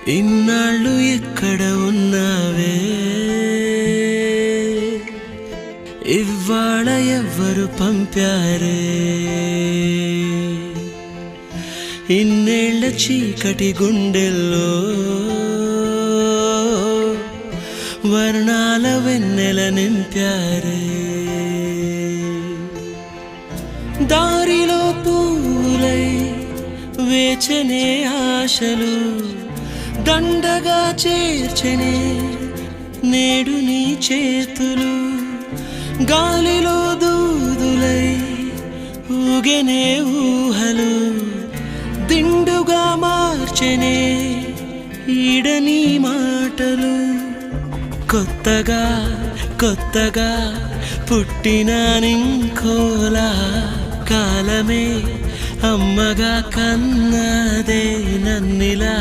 ఇన్నాళ్ళు ఎక్కడ ఉన్నావే, ఇవాళ ఎవ్వరు పంపారే? ఇన్నేళ్ల చీకటి గుండెల్లో వర్ణాల వెన్నెల నింపారే. దారిలో పూలై వేచనే ఆశలు దండగా చేర్చనే నేడు నీ చేతులు. గాలిలో దూదులై ఊగెనే ఊహలు దిండుగా మార్చెనే ఈడని మాటలు. కొత్తగా కొత్తగా పుట్టిన నింకోలా కాలమే అమ్మగా కన్నదే నన్నిలా.